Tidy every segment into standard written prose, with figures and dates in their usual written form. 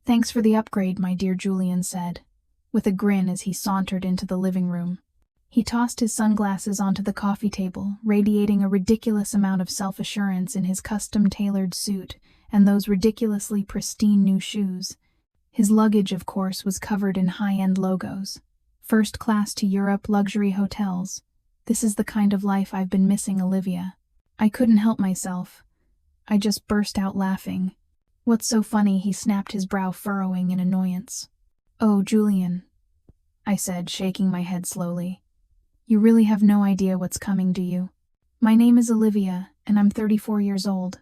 "Thanks for the upgrade, my dear," Julian said, with a grin as he sauntered into the living room. He tossed his sunglasses onto the coffee table, radiating a ridiculous amount of self-assurance in his custom-tailored suit and those ridiculously pristine new shoes. His luggage, of course, was covered in high-end logos. First class to Europe luxury hotels. This is the kind of life I've been missing, Olivia. I couldn't help myself. I just burst out laughing. "What's so funny?" He snapped, his brow furrowing in annoyance. "Oh, Julian," I said, shaking my head slowly. "You really have no idea what's coming, do you? My name is Olivia, and I'm 34 years old.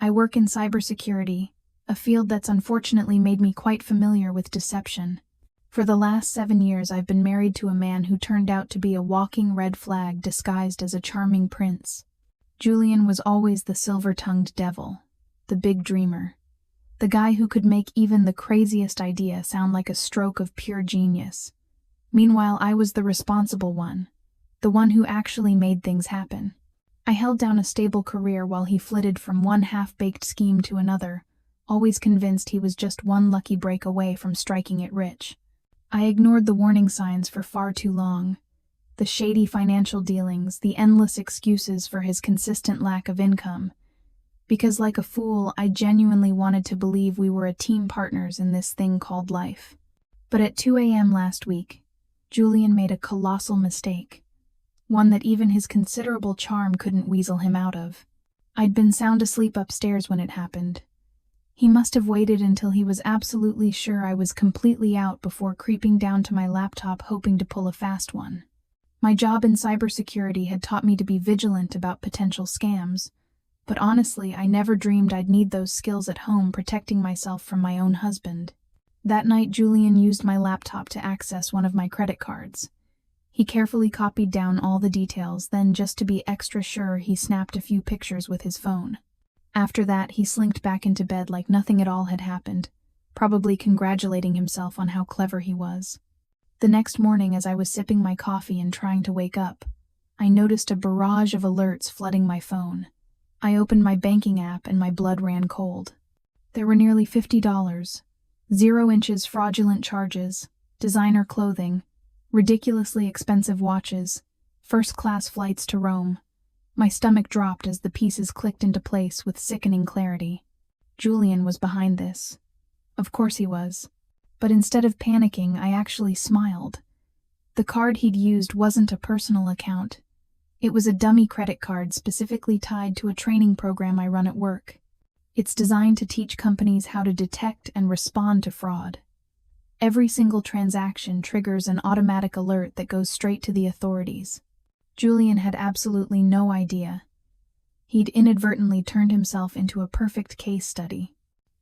I work in cybersecurity, a field that's unfortunately made me quite familiar with deception. For the last 7 years I've been married to a man who turned out to be a walking red flag disguised as a charming prince. Julian was always the silver-tongued devil, the big dreamer, the guy who could make even the craziest idea sound like a stroke of pure genius. Meanwhile, I was the responsible one, the one who actually made things happen. I held down a stable career while he flitted from one half-baked scheme to another, always convinced he was just one lucky break away from striking it rich. I ignored the warning signs for far too long. The shady financial dealings, the endless excuses for his consistent lack of income. Because like a fool, I genuinely wanted to believe we were team partners in this thing called life. But at 2 a.m. last week, Julian made a colossal mistake. One that even his considerable charm couldn't weasel him out of. I'd been sound asleep upstairs when it happened. He must have waited until he was absolutely sure I was completely out before creeping down to my laptop hoping to pull a fast one. My job in cybersecurity had taught me to be vigilant about potential scams, but honestly, I never dreamed I'd need those skills at home protecting myself from my own husband. That night, Julian used my laptop to access one of my credit cards. He carefully copied down all the details, then just to be extra sure, he snapped a few pictures with his phone. After that, he slinked back into bed like nothing at all had happened, probably congratulating himself on how clever he was. The next morning, as I was sipping my coffee and trying to wake up, I noticed a barrage of alerts flooding my phone. I opened my banking app and my blood ran cold. There were nearly $50, 0 inches fraudulent charges, designer clothing, ridiculously expensive watches, first-class flights to Rome. My stomach dropped as the pieces clicked into place with sickening clarity. Julian was behind this. Of course he was. But instead of panicking, I actually smiled. The card he'd used wasn't a personal account. It was a dummy credit card specifically tied to a training program I run at work. It's designed to teach companies how to detect and respond to fraud. Every single transaction triggers an automatic alert that goes straight to the authorities. Julian had absolutely no idea. He'd inadvertently turned himself into a perfect case study.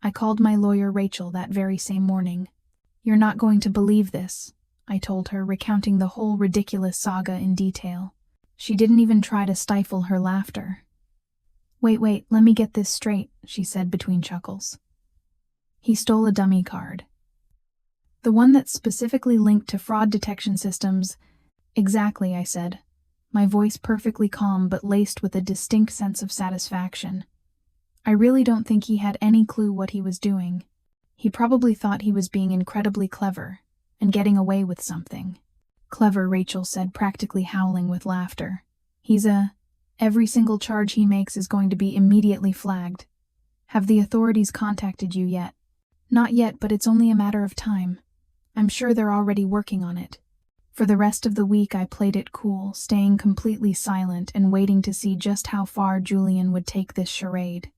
I called my lawyer Rachel that very same morning. "You're not going to believe this," I told her, recounting the whole ridiculous saga in detail. She didn't even try to stifle her laughter. Wait, let me get this straight," she said between chuckles. "He stole a dummy card. The one that's specifically linked to fraud detection systems." "Exactly," I said, my voice perfectly calm but laced with a distinct sense of satisfaction. I really don't think he had any clue what he was doing. He probably thought he was being incredibly clever and getting away with something. "Clever," Rachel said, practically howling with laughter. Every single charge he makes is going to be immediately flagged. Have the authorities contacted you yet?" "Not yet, but it's only a matter of time. I'm sure they're already working on it." For the rest of the week I played it cool, staying completely silent and waiting to see just how far Julian would take this charade.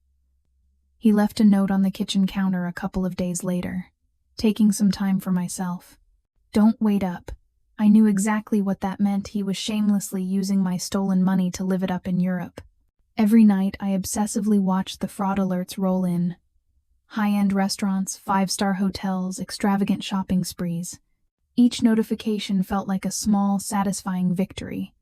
He left a note on the kitchen counter a couple of days later, taking some time for myself. "Don't wait up." I knew exactly what that meant. He was shamelessly using my stolen money to live it up in Europe. Every night I obsessively watched the fraud alerts roll in. High-end restaurants, 5-star hotels, extravagant shopping sprees. Each notification felt like a small, satisfying victory,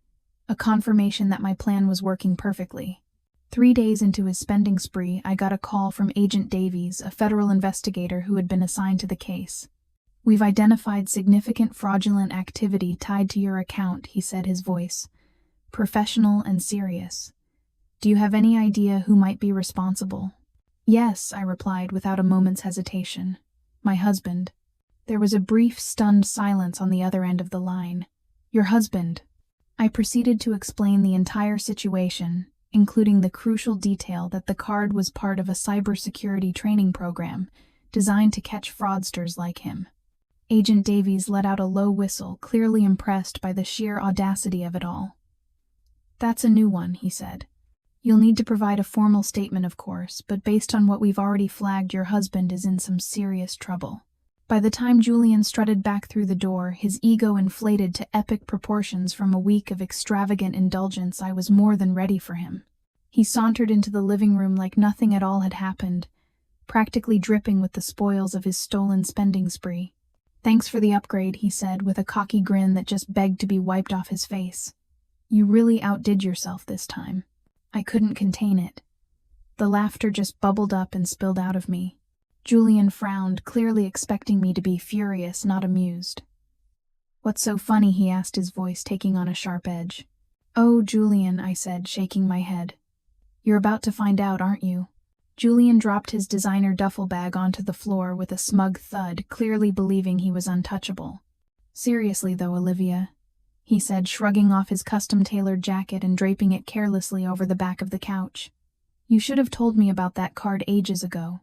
a confirmation that my plan was working perfectly. 3 days into his spending spree, I got a call from Agent Davies, a federal investigator who had been assigned to the case. "We've identified significant fraudulent activity tied to your account," he said, his voice professional and serious. "Do you have any idea who might be responsible?" "Yes," I replied without a moment's hesitation. My husband. There was a brief, stunned silence on the other end of the line. Your husband. I proceeded to explain the entire situation, including the crucial detail that the card was part of a cybersecurity training program designed to catch fraudsters like him. Agent Davies let out a low whistle, clearly impressed by the sheer audacity of it all. That's a new one, he said. You'll need to provide a formal statement, of course, but based on what we've already flagged, your husband is in some serious trouble. By the time Julian strutted back through the door, his ego inflated to epic proportions from a week of extravagant indulgence, I was more than ready for him. He sauntered into the living room like nothing at all had happened, practically dripping with the spoils of his stolen spending spree. Thanks for the upgrade, he said, with a cocky grin that just begged to be wiped off his face. You really outdid yourself this time. I couldn't contain it. The laughter just bubbled up and spilled out of me. Julian frowned, clearly expecting me to be furious, not amused. What's so funny? He asked, his voice taking on a sharp edge. Oh, Julian, I said, shaking my head. You're about to find out, aren't you? Julian dropped his designer duffel bag onto the floor with a smug thud, clearly believing he was untouchable. Seriously though, Olivia, he said, shrugging off his custom-tailored jacket and draping it carelessly over the back of the couch. You should have told me about that card ages ago.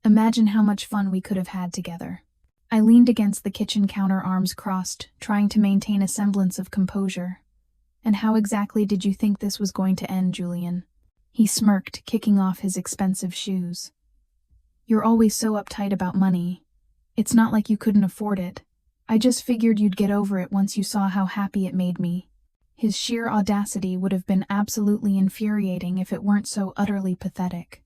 Imagine how much fun we could have had together. I leaned against the kitchen counter, arms crossed, trying to maintain a semblance of composure. And how exactly did you think this was going to end, Julian? He smirked, kicking off his expensive shoes. You're always so uptight about money. It's not like you couldn't afford it. I just figured you'd get over it once you saw how happy it made me. His sheer audacity would have been absolutely infuriating if it weren't so utterly pathetic.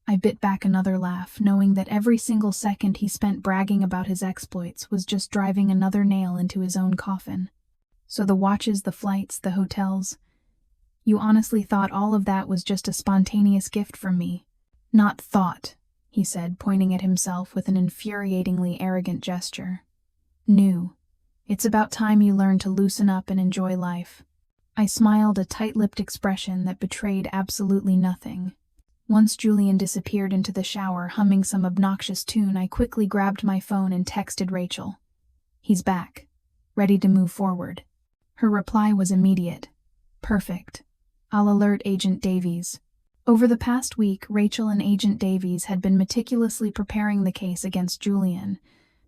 I bit back another laugh, knowing that every single second he spent bragging about his exploits was just driving another nail into his own coffin. So the watches, the flights, the hotels. You honestly thought all of that was just a spontaneous gift from me? Not thought, he said, pointing at himself with an infuriatingly arrogant gesture. Knew. It's about time you learned to loosen up and enjoy life. I smiled, a tight-lipped expression that betrayed absolutely nothing. Once Julian disappeared into the shower, humming some obnoxious tune, I quickly grabbed my phone and texted Rachel. He's back. Ready to move forward. Her reply was immediate. Perfect. I'll alert Agent Davies. Over the past week, Rachel and Agent Davies had been meticulously preparing the case against Julian,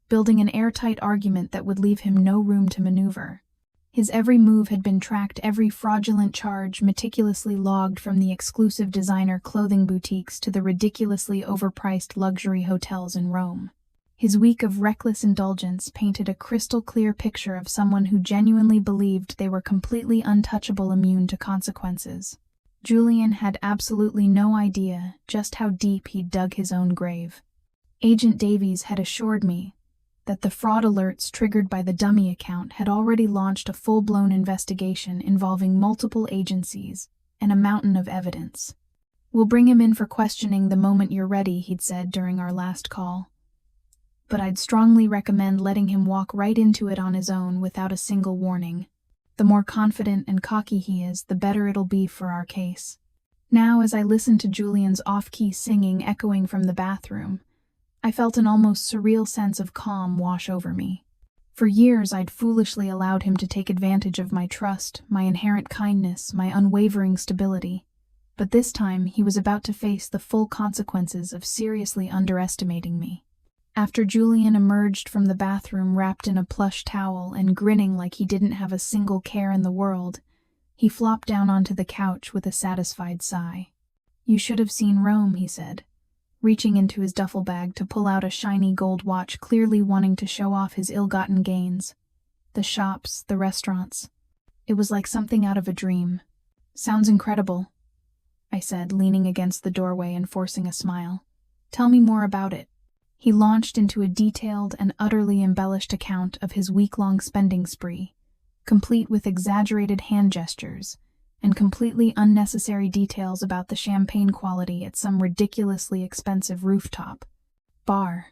building an airtight argument that would leave him no room to maneuver. His every move had been tracked, every fraudulent charge meticulously logged, from the exclusive designer clothing boutiques to the ridiculously overpriced luxury hotels in Rome. His week of reckless indulgence painted a crystal-clear picture of someone who genuinely believed they were completely untouchable, immune to consequences. Julian had absolutely no idea just how deep he'd dug his own grave. Agent Davies had assured me that the fraud alerts triggered by the dummy account had already launched a full-blown investigation involving multiple agencies and a mountain of evidence. We'll bring him in for questioning the moment you're ready, he'd said during our last call. But I'd strongly recommend letting him walk right into it on his own without a single warning. The more confident and cocky he is, the better it'll be for our case. Now, as I listened to Julian's off-key singing echoing from the bathroom, I felt an almost surreal sense of calm wash over me. For years, I'd foolishly allowed him to take advantage of my trust, my inherent kindness, my unwavering stability. But this time, he was about to face the full consequences of seriously underestimating me. After Julian emerged from the bathroom wrapped in a plush towel and grinning like he didn't have a single care in the world, he flopped down onto the couch with a satisfied sigh. You should have seen Rome, he said, reaching into his duffel bag to pull out a shiny gold watch, clearly wanting to show off his ill-gotten gains. The shops, the restaurants. It was like something out of a dream. Sounds incredible, I said, leaning against the doorway and forcing a smile. Tell me more about it. He launched into a detailed and utterly embellished account of his week-long spending spree, complete with exaggerated hand gestures and completely unnecessary details about the champagne quality at some ridiculously expensive rooftop bar.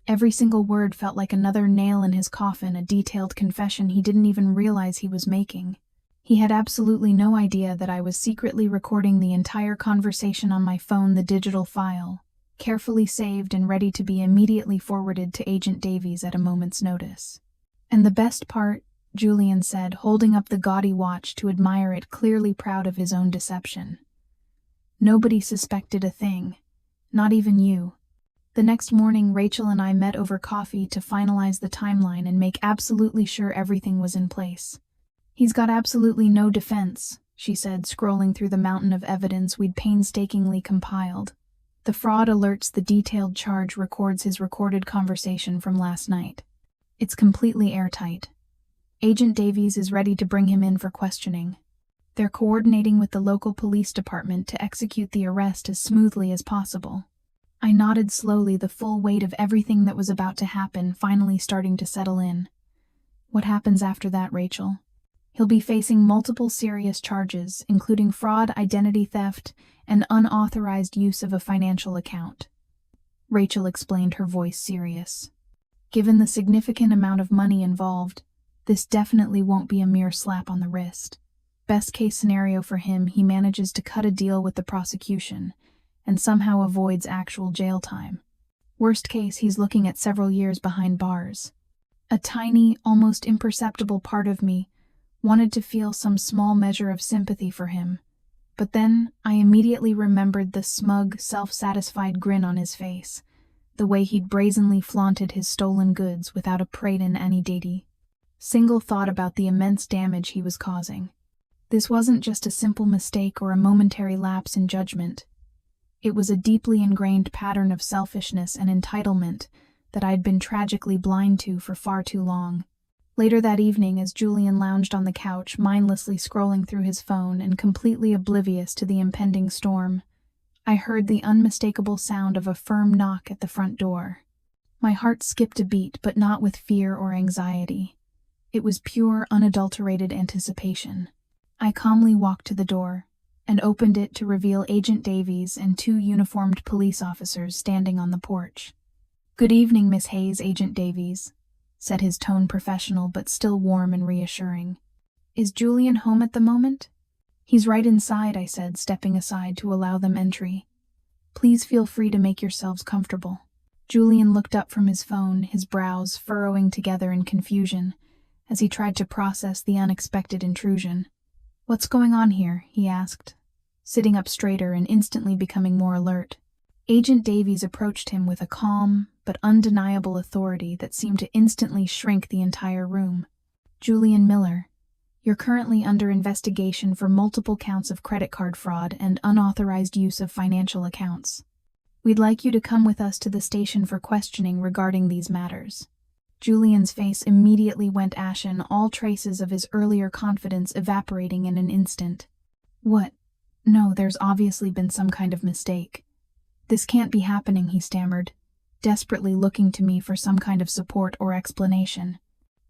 Every single word felt like another nail in his coffin, a detailed confession he didn't even realize he was making. He had absolutely no idea that I was secretly recording the entire conversation on my phone, the digital file, carefully saved and ready to be immediately forwarded to Agent Davies at a moment's notice. And the best part, Julian said, holding up the gaudy watch to admire it, clearly proud of his own deception. Nobody suspected a thing, not even you. The next morning, Rachel and I met over coffee to finalize the timeline and make absolutely sure everything was in place. He's got absolutely no defense, she said, scrolling through the mountain of evidence we'd painstakingly compiled. The fraud alerts, the detailed charge records his recorded conversation from last night. It's completely airtight. Agent Davies is ready to bring him in for questioning. They're coordinating with the local police department to execute the arrest as smoothly as possible. I nodded slowly, the full weight of everything that was about to happen finally starting to settle in. What happens after that, Rachel? He'll be facing multiple serious charges, including fraud, identity theft, and unauthorized use of a financial account. Rachel explained, her voice serious. Given the significant amount of money involved, this definitely won't be a mere slap on the wrist. Best case scenario for him, he manages to cut a deal with the prosecution and somehow avoids actual jail time. Worst case, he's looking at several years behind bars. A tiny, almost imperceptible part of me wanted to feel some small measure of sympathy for him, but then I immediately remembered the smug, self-satisfied grin on his face, the way he'd brazenly flaunted his stolen goods without a prate in any deity. Single thought about the immense damage he was causing. This wasn't just a simple mistake or a momentary lapse in judgment. It was a deeply ingrained pattern of selfishness and entitlement that I'd been tragically blind to for far too long. Later that evening, as Julian lounged on the couch, mindlessly scrolling through his phone and completely oblivious to the impending storm, I heard the unmistakable sound of a firm knock at the front door. My heart skipped a beat, but not with fear or anxiety. It was pure, unadulterated anticipation. I calmly walked to the door and opened it to reveal Agent Davies and 2 uniformed police officers standing on the porch. "Good evening, Miss Hayes, Agent Davies," said his tone professional but still warm and reassuring. "Is Julian home at the moment?" "He's right inside," I said, stepping aside to allow them entry. "Please feel free to make yourselves comfortable." Julian looked up from his phone, his brows furrowing together in confusion as he tried to process the unexpected intrusion. "What's going on here?" he asked, sitting up straighter and instantly becoming more alert. Agent Davies approached him with a calm but undeniable authority that seemed to instantly shrink the entire room. "Julian Miller, you're currently under investigation for multiple counts of credit card fraud and unauthorized use of financial accounts. We'd like you to come with us to the station for questioning regarding these matters." Julian's face immediately went ashen, all traces of his earlier confidence evaporating in an instant. "What? No, there's obviously been some kind of mistake. This can't be happening," he stammered, desperately looking to me for some kind of support or explanation.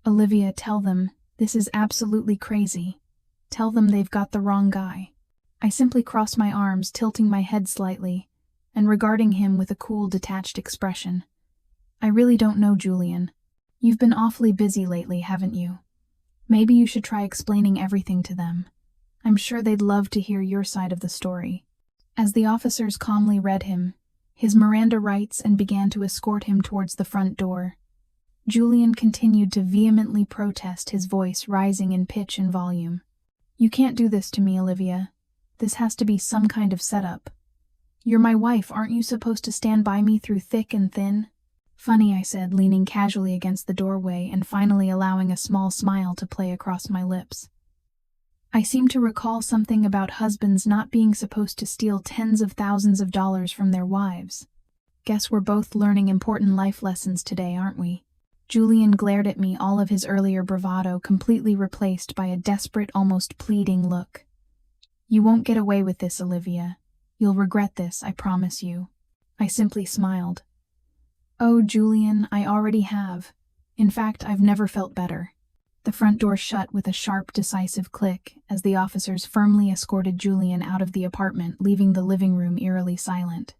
"Olivia, tell them, this is absolutely crazy. Tell them they've got the wrong guy." I simply crossed my arms, tilting my head slightly, and regarding him with a cool, detached expression. "I really don't know, Julian. You've been awfully busy lately, haven't you? Maybe you should try explaining everything to them. I'm sure they'd love to hear your side of the story." As the officers calmly read him his Miranda rights and began to escort him towards the front door, Julian continued to vehemently protest, his voice rising in pitch and volume. "You can't do this to me, Olivia. This has to be some kind of setup. You're my wife, aren't you supposed to stand by me through thick and thin?" "Funny," I said, leaning casually against the doorway and finally allowing a small smile to play across my lips. "I seem to recall something about husbands not being supposed to steal tens of thousands of dollars from their wives. Guess we're both learning important life lessons today, aren't we?" Julian glared at me, all of his earlier bravado completely replaced by a desperate, almost pleading look. "You won't get away with this, Olivia. You'll regret this, I promise you." I simply smiled. "Oh, Julian, I already have. In fact, I've never felt better." The front door shut with a sharp, decisive click as the officers firmly escorted Julian out of the apartment, leaving the living room eerily silent.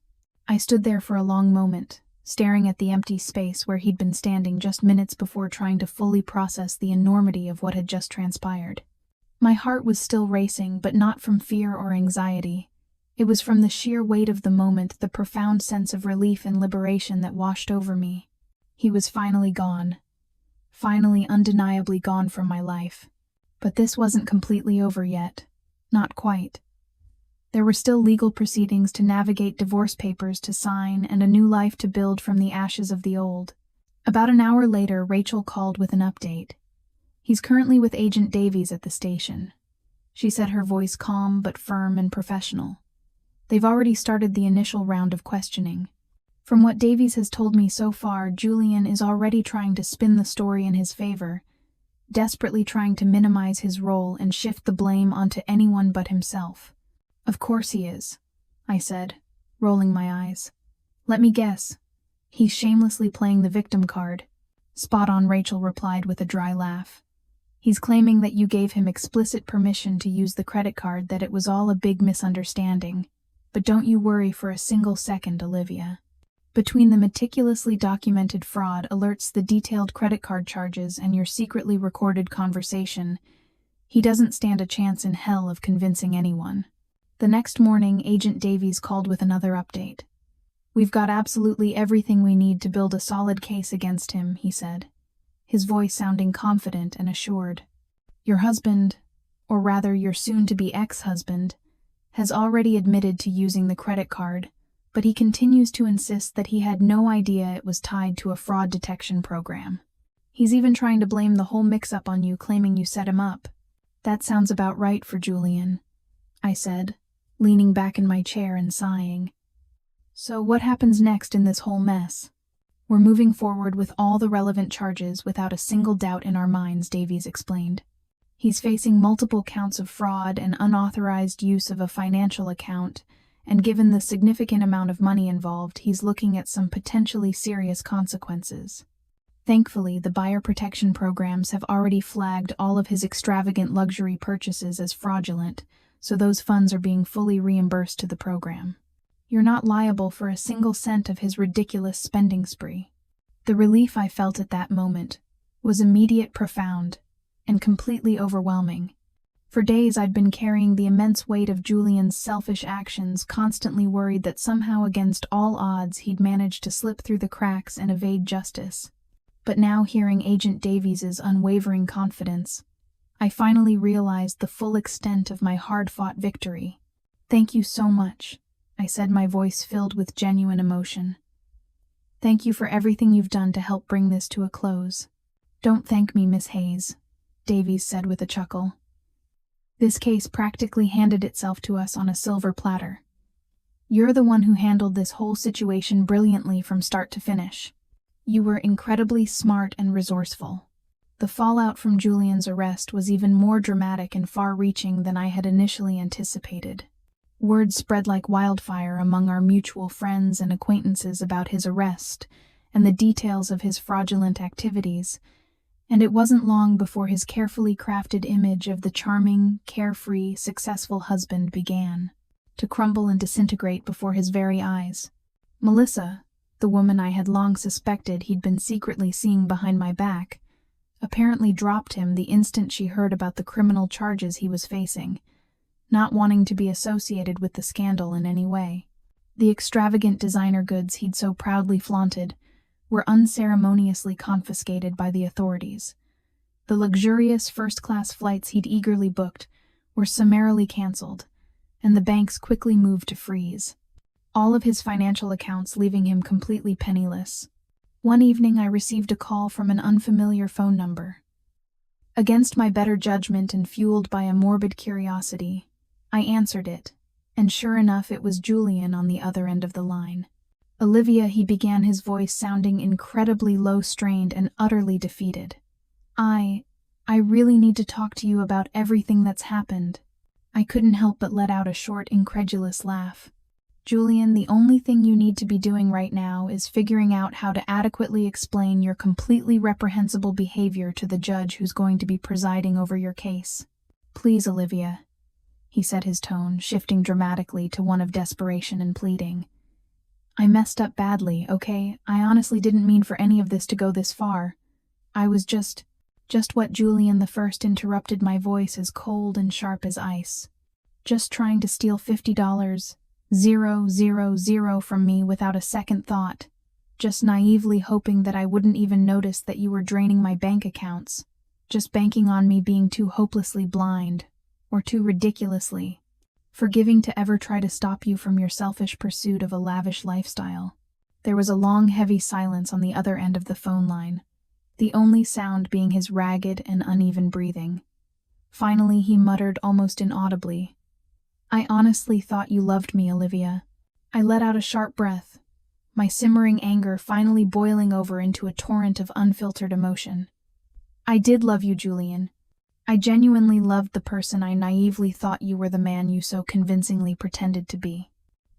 I stood there for a long moment, staring at the empty space where he'd been standing just minutes before, trying to fully process the enormity of what had just transpired. My heart was still racing, but not from fear or anxiety. It was from the sheer weight of the moment, the profound sense of relief and liberation that washed over me. He was finally gone. Finally, undeniably gone from my life. But this wasn't completely over yet. Not quite. There were still legal proceedings to navigate, divorce papers to sign, and a new life to build from the ashes of the old. About an hour later, Rachel called with an update. He's currently with Agent Davies at the station. She said, her voice calm but firm and professional. They've already started the initial round of questioning. From what Davies has told me so far, Julian is already trying to spin the story in his favor, desperately trying to minimize his role and shift the blame onto anyone but himself. Of course he is, I said, rolling my eyes. Let me guess. He's shamelessly playing the victim card. Spot on, Rachel replied with a dry laugh. He's claiming that you gave him explicit permission to use the credit card, that it was all a big misunderstanding. But don't you worry for a single second, Olivia. Between the meticulously documented fraud alerts, the detailed credit card charges, and your secretly recorded conversation, he doesn't stand a chance in hell of convincing anyone. The next morning, Agent Davies called with another update. We've got absolutely everything we need to build a solid case against him, he said, his voice sounding confident and assured. Your husband, or rather your soon-to-be ex-husband, has already admitted to using the credit card, but he continues to insist that he had no idea it was tied to a fraud detection program. He's even trying to blame the whole mix-up on you, claiming you set him up. That sounds about right for Julian, I said, leaning back in my chair and sighing. So what happens next in this whole mess? We're moving forward with all the relevant charges without a single doubt in our minds, Davies explained. He's facing multiple counts of fraud and unauthorized use of a financial account, and given the significant amount of money involved, he's looking at some potentially serious consequences. Thankfully, the buyer protection programs have already flagged all of his extravagant luxury purchases as fraudulent, so those funds are being fully reimbursed to the program. You're not liable for a single cent of his ridiculous spending spree. The relief I felt at that moment was immediate, profound, and completely overwhelming. For days I'd been carrying the immense weight of Julian's selfish actions, constantly worried that somehow, against all odds, he'd managed to slip through the cracks and evade justice. But now, hearing Agent Davies's unwavering confidence, I finally realized the full extent of my hard-fought victory. Thank you so much, I said, my voice filled with genuine emotion. Thank you for everything you've done to help bring this to a close. Don't thank me, Miss Hayes, Davies said with a chuckle. This case practically handed itself to us on a silver platter. You're the one who handled this whole situation brilliantly from start to finish. You were incredibly smart and resourceful. The fallout from Julian's arrest was even more dramatic and far-reaching than I had initially anticipated. Word spread like wildfire among our mutual friends and acquaintances about his arrest and the details of his fraudulent activities, and it wasn't long before his carefully crafted image of the charming, carefree, successful husband began to crumble and disintegrate before his very eyes. Melissa, the woman I had long suspected he'd been secretly seeing behind my back, apparently dropped him the instant she heard about the criminal charges he was facing, not wanting to be associated with the scandal in any way. The extravagant designer goods he'd so proudly flaunted were unceremoniously confiscated by the authorities. The luxurious first-class flights he'd eagerly booked were summarily canceled, and the banks quickly moved to freeze all of his financial accounts, leaving him completely penniless. One evening I received a call from an unfamiliar phone number. Against my better judgment and fueled by a morbid curiosity, I answered it, and sure enough, it was Julian on the other end of the line. Olivia, he began, his voice sounding incredibly low-strained and utterly defeated. I really need to talk to you about everything that's happened. I couldn't help but let out a short, incredulous laugh. Julian, the only thing you need to be doing right now is figuring out how to adequately explain your completely reprehensible behavior to the judge who's going to be presiding over your case. Please, Olivia, he said, his tone shifting dramatically to one of desperation and pleading. I messed up badly, okay? I honestly didn't mean for any of this to go this far. I was just what Julian the First interrupted, my voice as cold and sharp as ice. Just trying to steal $50 000 from me without a second thought, just naively hoping that I wouldn't even notice that you were draining my bank accounts, just banking on me being too hopelessly blind, or too ridiculously forgiving to ever try to stop you from your selfish pursuit of a lavish lifestyle. There was a long, heavy silence on the other end of the phone line, the only sound being his ragged and uneven breathing. Finally, he muttered almost inaudibly, "I honestly thought you loved me, Olivia." I let out a sharp breath, my simmering anger finally boiling over into a torrent of unfiltered emotion. I did love you, Julian. I genuinely loved the person I naively thought you were the man you so convincingly pretended to be.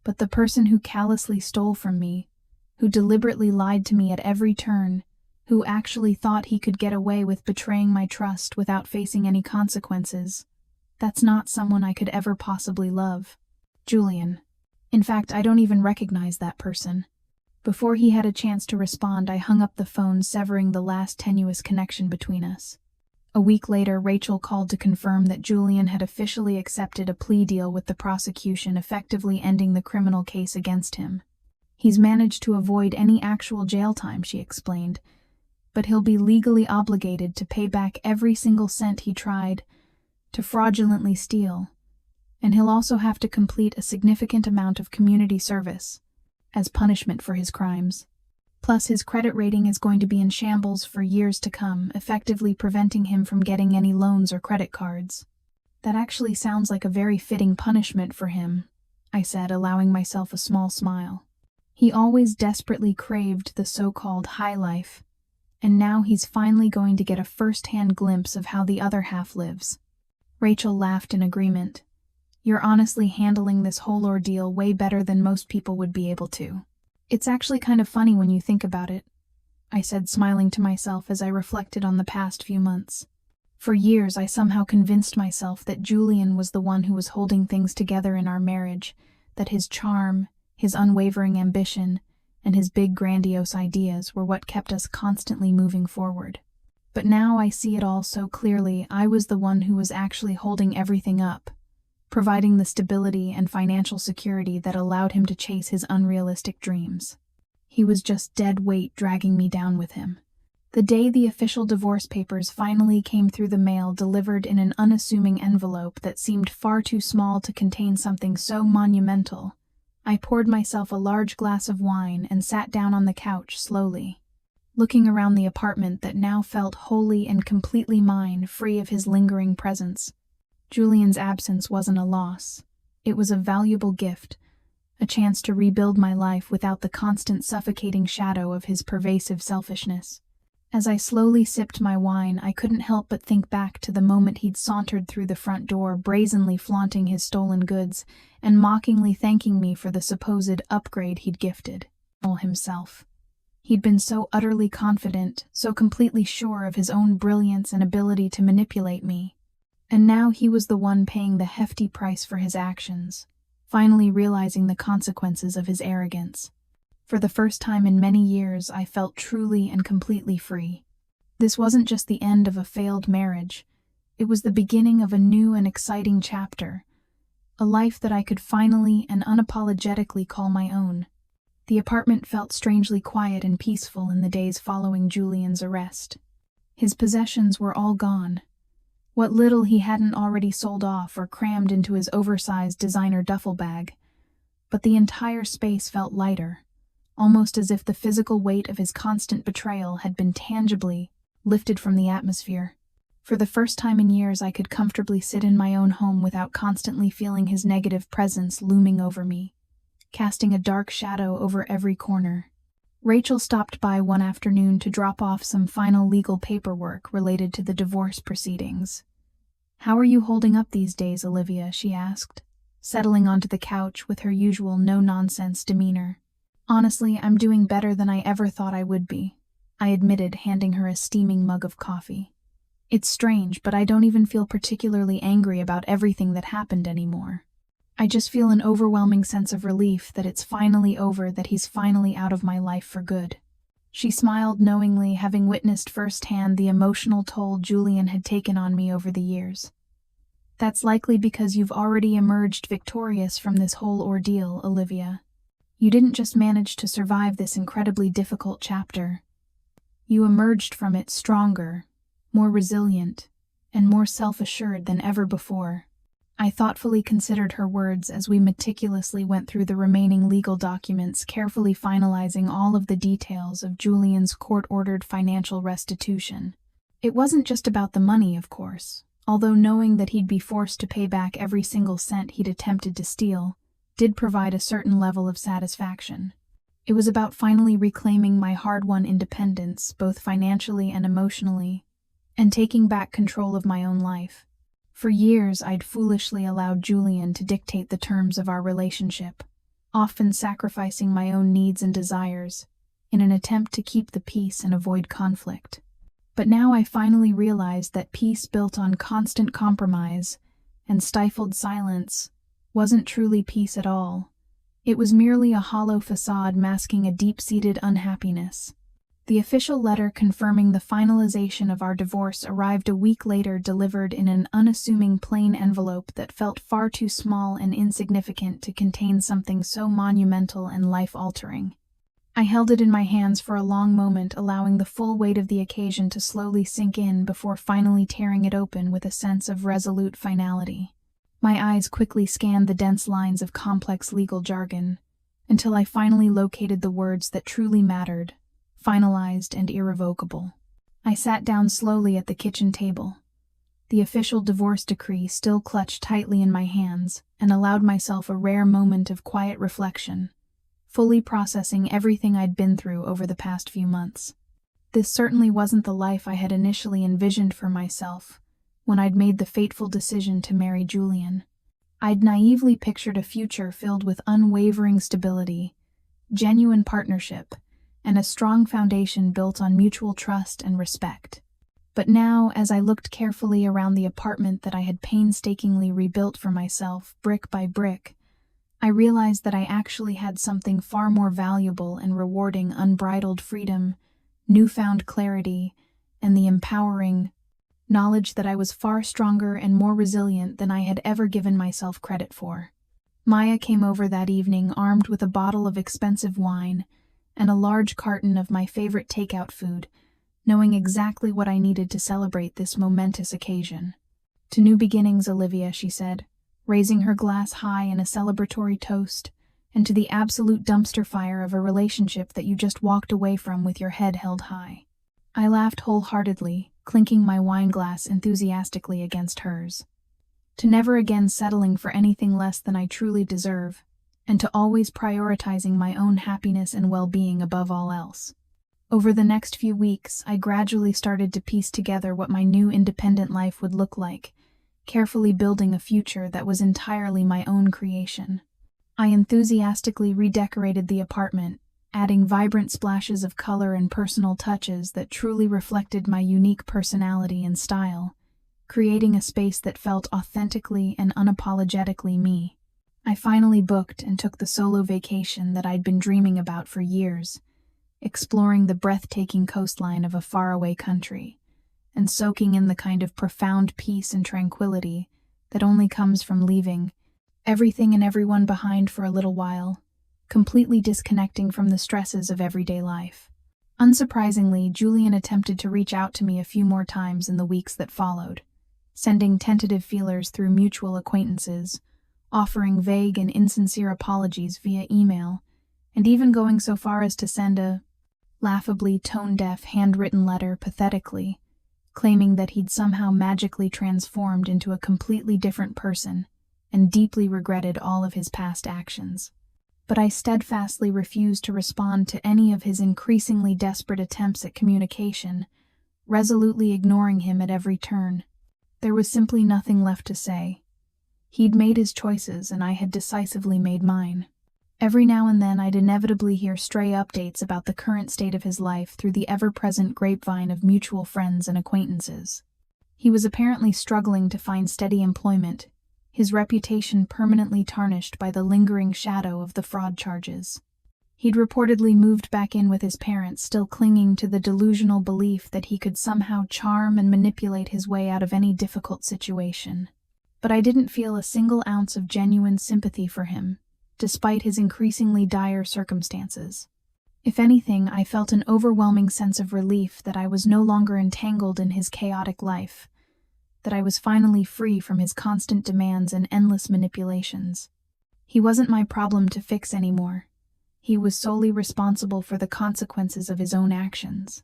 But the person who callously stole from me, who deliberately lied to me at every turn, who actually thought he could get away with betraying my trust without facing any consequences, that's not someone I could ever possibly love. Julian. In fact, I don't even recognize that person. Before he had a chance to respond, I hung up the phone, severing the last tenuous connection between us. A week later, Rachel called to confirm that Julian had officially accepted a plea deal with the prosecution, effectively ending the criminal case against him. He's managed to avoid any actual jail time, she explained, but he'll be legally obligated to pay back every single cent he tried to fraudulently steal, and he'll also have to complete a significant amount of community service as punishment for his crimes. Plus, his credit rating is going to be in shambles for years to come, effectively preventing him from getting any loans or credit cards. That actually sounds like a very fitting punishment for him, I said, allowing myself a small smile. He always desperately craved the so-called high life, and now he's finally going to get a first-hand glimpse of how the other half lives. Rachel laughed in agreement. You're honestly handling this whole ordeal way better than most people would be able to. It's actually kind of funny when you think about it, I said, smiling to myself as I reflected on the past few months. For years, I somehow convinced myself that Julian was the one who was holding things together in our marriage, that his charm, his unwavering ambition, and his big grandiose ideas were what kept us constantly moving forward. But now I see it all so clearly. I was the one who was actually holding everything up, providing the stability and financial security that allowed him to chase his unrealistic dreams. He was just dead weight dragging me down with him. The day the official divorce papers finally came through the mail, delivered in an unassuming envelope that seemed far too small to contain something so monumental, I poured myself a large glass of wine and sat down on the couch slowly, looking around the apartment that now felt wholly and completely mine, free of his lingering presence. Julian's absence wasn't a loss. It was a valuable gift, a chance to rebuild my life without the constant suffocating shadow of his pervasive selfishness. As I slowly sipped my wine, I couldn't help but think back to the moment he'd sauntered through the front door, brazenly flaunting his stolen goods and mockingly thanking me for the supposed upgrade he'd gifted himself. He'd been so utterly confident, so completely sure of his own brilliance and ability to manipulate me. And now he was the one paying the hefty price for his actions, finally realizing the consequences of his arrogance. For the first time in many years, I felt truly and completely free. This wasn't just the end of a failed marriage. It was the beginning of a new and exciting chapter, a life that I could finally and unapologetically call my own. The apartment felt strangely quiet and peaceful in the days following Julian's arrest. His possessions were all gone. What little he hadn't already sold off or crammed into his oversized designer duffel bag. But the entire space felt lighter, almost as if the physical weight of his constant betrayal had been tangibly lifted from the atmosphere. For the first time in years, I could comfortably sit in my own home without constantly feeling his negative presence looming over me, casting a dark shadow over every corner. Rachel stopped by one afternoon to drop off some final legal paperwork related to the divorce proceedings. "How are you holding up these days, Olivia?" she asked, settling onto the couch with her usual no-nonsense demeanor. "Honestly, I'm doing better than I ever thought I would be," I admitted, handing her a steaming mug of coffee. "It's strange, but I don't even feel particularly angry about everything that happened anymore. I just feel an overwhelming sense of relief that it's finally over, that he's finally out of my life for good." She smiled knowingly, having witnessed firsthand the emotional toll Julian had taken on me over the years. That's likely because you've already emerged victorious from this whole ordeal, Olivia. You didn't just manage to survive this incredibly difficult chapter. You emerged from it stronger, more resilient, and more self-assured than ever before. I thoughtfully considered her words as we meticulously went through the remaining legal documents, carefully finalizing all of the details of Julian's court-ordered financial restitution. It wasn't just about the money, of course, although knowing that he'd be forced to pay back every single cent he'd attempted to steal did provide a certain level of satisfaction. It was about finally reclaiming my hard-won independence, both financially and emotionally, and taking back control of my own life. For years, I'd foolishly allowed Julian to dictate the terms of our relationship, often sacrificing my own needs and desires in an attempt to keep the peace and avoid conflict. But now I finally realized that peace built on constant compromise and stifled silence wasn't truly peace at all. It was merely a hollow facade masking a deep-seated unhappiness. The official letter confirming the finalization of our divorce arrived a week later, delivered in an unassuming plain envelope that felt far too small and insignificant to contain something so monumental and life-altering. I held it in my hands for a long moment, allowing the full weight of the occasion to slowly sink in before finally tearing it open with a sense of resolute finality. My eyes quickly scanned the dense lines of complex legal jargon, until I finally located the words that truly mattered: finalized and irrevocable. I sat down slowly at the kitchen table, the official divorce decree still clutched tightly in my hands, and allowed myself a rare moment of quiet reflection, fully processing everything I'd been through over the past few months. This certainly wasn't the life I had initially envisioned for myself when I'd made the fateful decision to marry Julian. I'd naively pictured a future filled with unwavering stability, genuine partnership, and a strong foundation built on mutual trust and respect. But now, as I looked carefully around the apartment that I had painstakingly rebuilt for myself, brick by brick, I realized that I actually had something far more valuable and rewarding: unbridled freedom, newfound clarity, and the empowering knowledge that I was far stronger and more resilient than I had ever given myself credit for. Maya came over that evening armed with a bottle of expensive wine and a large carton of my favorite takeout food, knowing exactly what I needed to celebrate this momentous occasion. "To new beginnings, Olivia," she said, raising her glass high in a celebratory toast, "and to the absolute dumpster fire of a relationship that you just walked away from with your head held high." I laughed wholeheartedly, clinking my wine glass enthusiastically against hers. To never again settling for anything less than I truly deserve, and to always prioritizing my own happiness and well-being above all else. Over the next few weeks, I gradually started to piece together what my new independent life would look like, carefully building a future that was entirely my own creation. I enthusiastically redecorated the apartment, adding vibrant splashes of color and personal touches that truly reflected my unique personality and style, creating a space that felt authentically and unapologetically me. I finally booked and took the solo vacation that I'd been dreaming about for years, exploring the breathtaking coastline of a faraway country, and soaking in the kind of profound peace and tranquility that only comes from leaving everything and everyone behind for a little while, completely disconnecting from the stresses of everyday life. Unsurprisingly, Julian attempted to reach out to me a few more times in the weeks that followed, sending tentative feelers through mutual acquaintances, offering vague and insincere apologies via email, and even going so far as to send a laughably tone-deaf handwritten letter pathetically, claiming that he'd somehow magically transformed into a completely different person and deeply regretted all of his past actions. But I steadfastly refused to respond to any of his increasingly desperate attempts at communication, resolutely ignoring him at every turn. There was simply nothing left to say. He'd made his choices, and I had decisively made mine. Every now and then I'd inevitably hear stray updates about the current state of his life through the ever-present grapevine of mutual friends and acquaintances. He was apparently struggling to find steady employment, his reputation permanently tarnished by the lingering shadow of the fraud charges. He'd reportedly moved back in with his parents, still clinging to the delusional belief that he could somehow charm and manipulate his way out of any difficult situation. but I didn't feel a single ounce of genuine sympathy for him, despite his increasingly dire circumstances. If anything, I felt an overwhelming sense of relief that I was no longer entangled in his chaotic life, that I was finally free from his constant demands and endless manipulations. He wasn't my problem to fix anymore. He was solely responsible for the consequences of his own actions.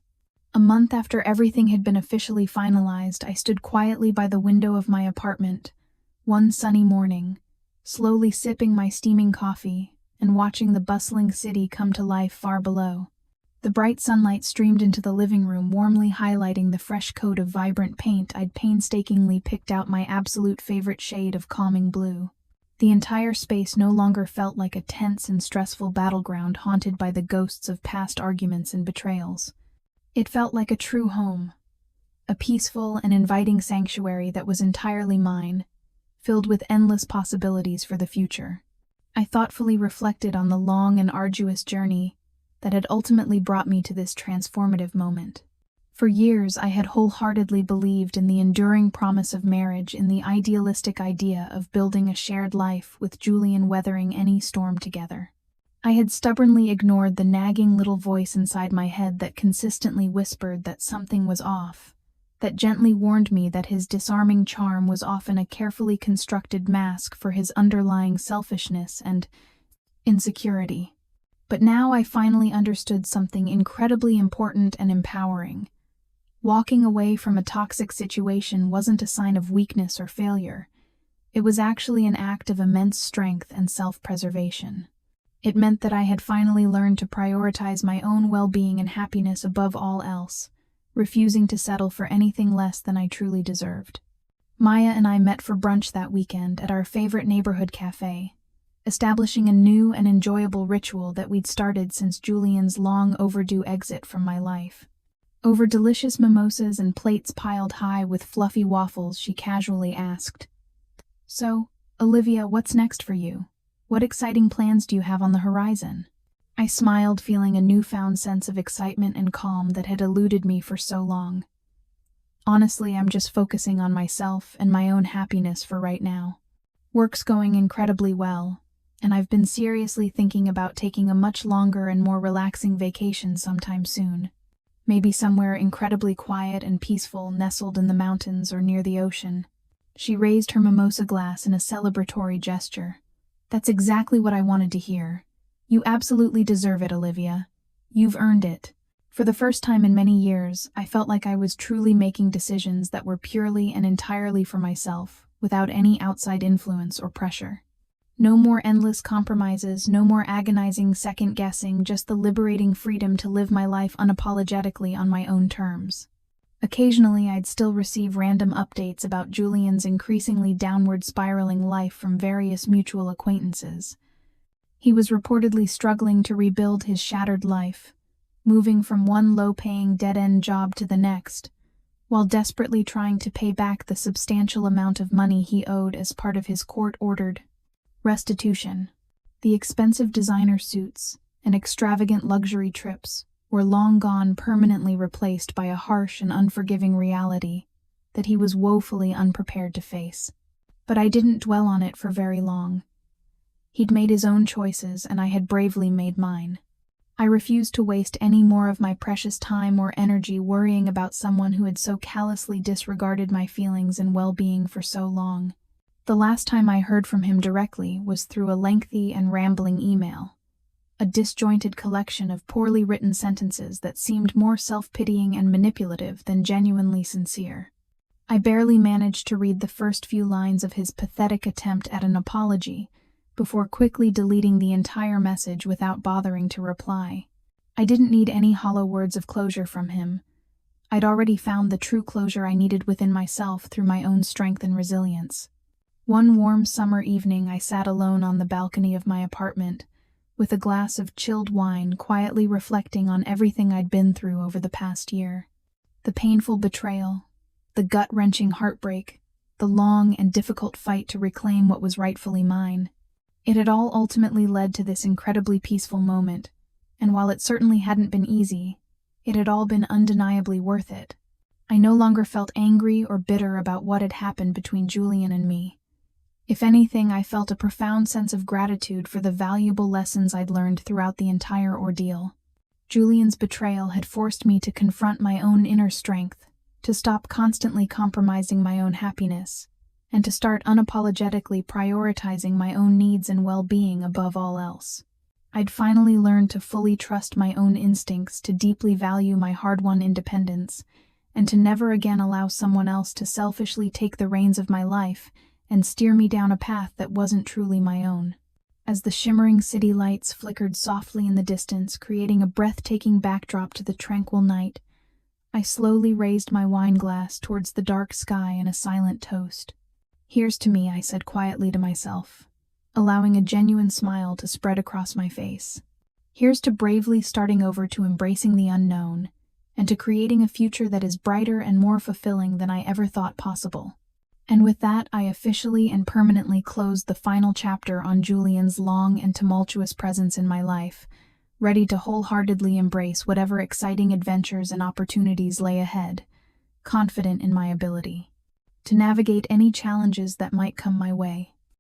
A month after everything had been officially finalized, I stood quietly by the window of my apartment, one sunny morning, slowly sipping my steaming coffee and watching the bustling city come to life far below. The bright sunlight streamed into the living room, warmly highlighting the fresh coat of vibrant paint I'd painstakingly picked out my absolute favorite shade of calming blue. The entire space no longer felt like a tense and stressful battleground haunted by the ghosts of past arguments and betrayals. It felt like a true home, a peaceful and inviting sanctuary that was entirely mine, filled with endless possibilities for the future. I thoughtfully reflected on the long and arduous journey that had ultimately brought me to this transformative moment. For years, I had wholeheartedly believed in the enduring promise of marriage, in the idealistic idea of building a shared life with Julian, weathering any storm together. I had stubbornly ignored the nagging little voice inside my head that consistently whispered that something was off, that gently warned me that his disarming charm was often a carefully constructed mask for his underlying selfishness and insecurity. But now I finally understood something incredibly important and empowering. Walking away from a toxic situation wasn't a sign of weakness or failure. It was actually an act of immense strength and self-preservation. It meant that I had finally learned to prioritize my own well-being and happiness above all else, refusing to settle for anything less than I truly deserved. Maya and I met for brunch that weekend at our favorite neighborhood cafe, establishing a new and enjoyable ritual that we'd started since Julian's long overdue exit from my life. Over delicious mimosas and plates piled high with fluffy waffles, she casually asked, "So, Olivia, what's next for you? What exciting plans do you have on the horizon?" I smiled, feeling a newfound sense of excitement and calm that had eluded me for so long. "Honestly, I'm just focusing on myself and my own happiness for right now. Work's going incredibly well, and I've been seriously thinking about taking a much longer and more relaxing vacation sometime soon. Maybe somewhere incredibly quiet and peaceful, nestled in the mountains or near the ocean." She raised her mimosa glass in a celebratory gesture. "That's exactly what I wanted to hear. You absolutely deserve it, Olivia. You've earned it." For the first time in many years, I felt like I was truly making decisions that were purely and entirely for myself, without any outside influence or pressure. No more endless compromises, no more agonizing second-guessing, just the liberating freedom to live my life unapologetically on my own terms. Occasionally, I'd still receive random updates about Julian's increasingly downward spiraling life from various mutual acquaintances. He was reportedly struggling to rebuild his shattered life, moving from one low-paying dead-end job to the next, while desperately trying to pay back the substantial amount of money he owed as part of his court-ordered restitution. The expensive designer suits and extravagant luxury trips were long gone, permanently replaced by a harsh and unforgiving reality that he was woefully unprepared to face. But I didn't dwell on it for very long. He'd made his own choices, and I had bravely made mine. I refused to waste any more of my precious time or energy worrying about someone who had so callously disregarded my feelings and well-being for so long. The last time I heard from him directly was through a lengthy and rambling email, a disjointed collection of poorly written sentences that seemed more self-pitying and manipulative than genuinely sincere. I barely managed to read the first few lines of his pathetic attempt at an apology before quickly deleting the entire message without bothering to reply. I didn't need any hollow words of closure from him. I'd already found the true closure I needed within myself through my own strength and resilience. One warm summer evening, I sat alone on the balcony of my apartment, with a glass of chilled wine, quietly reflecting on everything I'd been through over the past year. The painful betrayal, the gut-wrenching heartbreak, the long and difficult fight to reclaim what was rightfully mine. It had all ultimately led to this incredibly peaceful moment, and while it certainly hadn't been easy, it had all been undeniably worth it. I no longer felt angry or bitter about what had happened between Julian and me. If anything, I felt a profound sense of gratitude for the valuable lessons I'd learned throughout the entire ordeal. Julian's betrayal had forced me to confront my own inner strength, to stop constantly compromising my own happiness, and to start unapologetically prioritizing my own needs and well-being above all else. I'd finally learned to fully trust my own instincts, to deeply value my hard-won independence, and to never again allow someone else to selfishly take the reins of my life and steer me down a path that wasn't truly my own. As the shimmering city lights flickered softly in the distance, creating a breathtaking backdrop to the tranquil night, I slowly raised my wine glass towards the dark sky in a silent toast. "Here's to me," I said quietly to myself, allowing a genuine smile to spread across my face. "Here's to bravely starting over, to embracing the unknown, and to creating a future that is brighter and more fulfilling than I ever thought possible." And with that, I officially and permanently closed the final chapter on Julian's long and tumultuous presence in my life, ready to wholeheartedly embrace whatever exciting adventures and opportunities lay ahead, confident in my ability to navigate any challenges that might come my way.